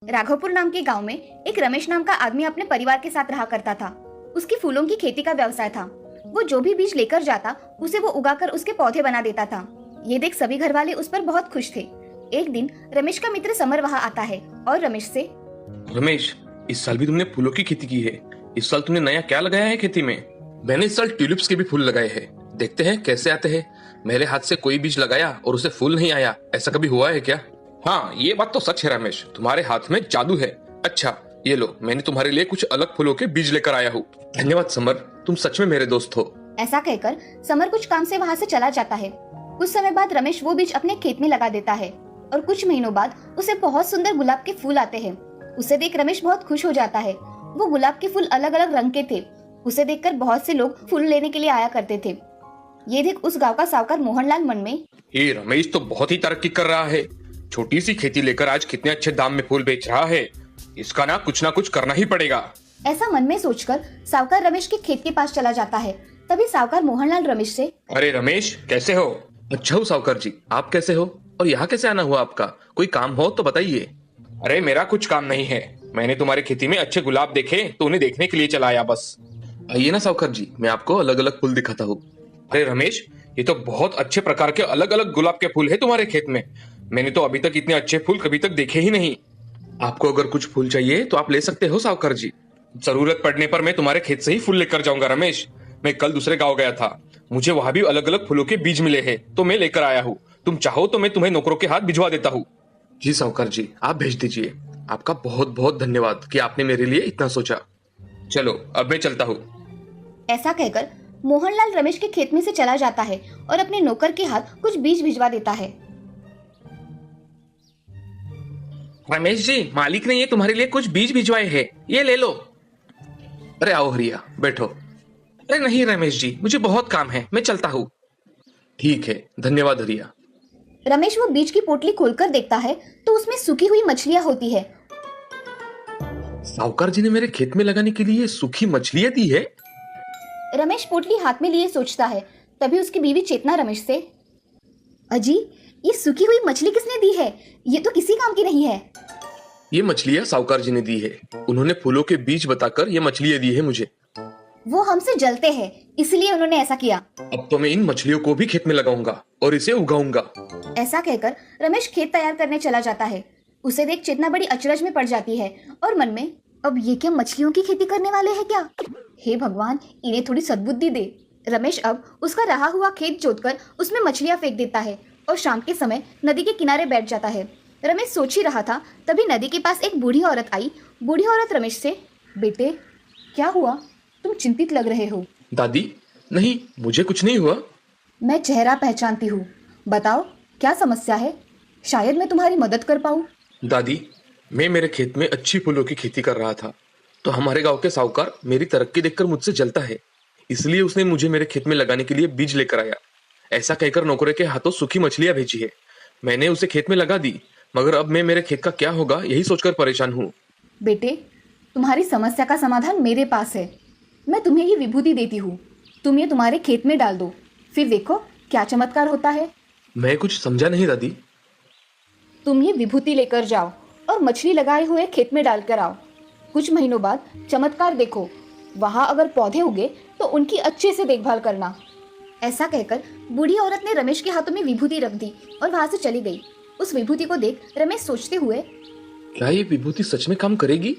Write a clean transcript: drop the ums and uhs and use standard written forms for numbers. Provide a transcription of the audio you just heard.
राघवपुर नाम के गांव में एक रमेश नाम का आदमी अपने परिवार के साथ रहा करता था। उसकी फूलों की खेती का व्यवसाय था। वो जो भी बीज लेकर जाता उसे वो उगाकर उसके पौधे बना देता था। ये देख सभी घर वाले उस पर बहुत खुश थे। एक दिन रमेश का मित्र समर वहाँ आता है और रमेश से, रमेश, इस साल भी तुमने फूलों की खेती की है। इस साल तुमने नया क्या लगाया है खेती में? मैंने इस साल ट्यूलिप्स के भी फूल लगाए हैं। देखते हैं कैसे आते हैं। मेरे हाथ से कोई बीज लगाया और उसे फूल नहीं आया, ऐसा कभी हुआ है क्या? हाँ, ये बात तो सच है रमेश, तुम्हारे हाथ में जादू है। अच्छा, ये लो, मैंने तुम्हारे लिए कुछ अलग फूलों के बीज लेकर आया हूँ। धन्यवाद समर, तुम सच में मेरे दोस्त हो। ऐसा कहकर समर कुछ काम से वहाँ से चला जाता है। कुछ समय बाद रमेश वो बीज अपने खेत में लगा देता है और कुछ महीनों बाद उसे बहुत सुंदर गुलाब के फूल आते हैं। उसे देख रमेश बहुत खुश हो जाता है। वो गुलाब के फूल अलग अलग रंग के थे। उसे देखकर बहुत से लोग फूल लेने के लिए आया करते थे। ये देख उस गांव का साहूकार मोहनलाल मन में, ये रमेश तो बहुत ही तरक्की कर रहा है। छोटी सी खेती लेकर आज कितने अच्छे दाम में फूल बेच रहा है। इसका ना कुछ करना ही पड़ेगा। ऐसा मन में सोचकर साहूकार रमेश के खेत के पास चला जाता है। तभी साहूकार मोहनलाल रमेश से, अरे रमेश, कैसे हो? अच्छा हूँ साहूकार जी, आप कैसे हो? और यहाँ कैसे आना हुआ आपका? कोई काम हो तो बताइए। अरे मेरा कुछ काम नहीं है, मैंने तुम्हारी खेती में अच्छे गुलाब देखे तो उन्हें देखने के लिए चला आया बस। आइए ना साहूकार जी, मैं आपको अलग अलग फूल दिखाता हूँ। अरे रमेश, ये तो बहुत अच्छे प्रकार के अलग अलग गुलाब के फूल है तुम्हारे खेत में। मैंने तो अभी तक इतने अच्छे फूल कभी तक देखे ही नहीं। आपको अगर कुछ फूल चाहिए तो आप ले सकते हो साहूकार जी। जरूरत पड़ने पर मैं तुम्हारे खेत से ही फूल लेकर जाऊंगा रमेश। मैं कल दूसरे गांव गया था, मुझे वहां भी अलग अलग फूलों के बीज मिले हैं तो मैं लेकर आया हूँ। तुम चाहो तो मैं तुम्हें नौकरों के हाथ भिजवा देता हूँ। जी साहूकार जी, आप भेज दीजिए। आपका बहुत बहुत धन्यवाद कि आपने मेरे लिए इतना सोचा। चलो अब मैं चलता हूँ। ऐसा कहकर मोहनलाल रमेश के खेत में से चला जाता है और अपने नौकर के हाथ कुछ बीज भिजवा देता है। रमेश जी, मालिक ने ये तुम्हारे लिए कुछ बीज भिजवाए हैं, ये ले लो। अरे आओ हरिया, बैठो। अरे नहीं रमेश जी, मुझे बहुत काम है, मैं चलता हूँ। ठीक है, धन्यवाद हरिया। रमेश वो बीज की पोटली खोलकर देखता है तो उसमें सूखी हुई मछलियां होती है। साहूकार जी ने मेरे खेत में लगाने के लिए सूखी मछलियां दी है। रमेश पोटली हाथ में लिए सोचता है। तभी उसकी बीवी चेतना रमेश से, अजी, ये सूखी हुई मछली किसने दी है? ये तो किसी काम की नहीं है। ये मछलियां साहूकार जी ने दी है। उन्होंने फूलों के बीज बताकर ये मछलियां दी है मुझे। वो हमसे जलते हैं, इसलिए उन्होंने ऐसा किया। अब तो मैं इन मछलियों को भी खेत में लगाऊंगा और इसे उगाऊंगा। ऐसा कहकर रमेश खेत तैयार करने चला जाता है। उसे देख चेतना बड़ी अचरज में पड़ जाती है और मन में, अब ये क्या मछलियों की खेती करने वाले हैं क्या? हे भगवान, इन्हें थोड़ी सद्बुद्धि दे। रमेश अब उसका रहा हुआ खेत जोतकर उसमें मछलियां फेंक देता है और शाम के समय नदी के किनारे बैठ जाता है। रमेश सोच ही रहा था, तभी नदी के पास एक बूढ़ी औरत आई। बूढ़ी औरत रमेश से, बेटे, क्या हुआ? तुम चिंतित लग रहे हो। दादी, नहीं, मुझे कुछ नहीं हुआ। मैं चेहरा पहचानती हूँ, बताओ क्या समस्या है? शायद मैं तुम्हारी मदद कर पाऊँ। दादी, मैं मेरे खेत में अच्छी फूलों की खेती कर रहा था तो हमारे गांव के साहूकार मेरी तरक्की देखकर मुझसे जलता है, इसलिए उसने मुझे मेरे खेत में लगाने के लिए बीज लेकर आया। ऐसा कहकर नौकरों के हाथों सूखी मछलियां भेजी है। मैंने उसे खेत में लगा दी, मगर अब मैं मेरे खेत का क्या होगा यही सोचकर परेशान हूँ। बेटे, तुम्हारी समस्या का समाधान मेरे पास है। मैं तुम्हें ये विभूति देती हूँ, तुम ये तुम्हारे खेत में डाल दो, फिर देखो क्या चमत्कार होता है। मैं कुछ समझा नहीं दादी। तुम ये विभूति लेकर जाओ और मछली लगाए हुए खेत में डालकर आओ। कुछ महीनों बाद चमत्कार देखो। वहाँ अगर पौधे उगे तो उनकी अच्छे से देखभाल करना। ऐसा कहकर बूढ़ी औरत ने रमेश के हाथों में विभूति रख दी और वहाँ से चली गई। उस विभूति को देख रमेश सोचते हुए, क्या ये विभूति सच में काम करेगी?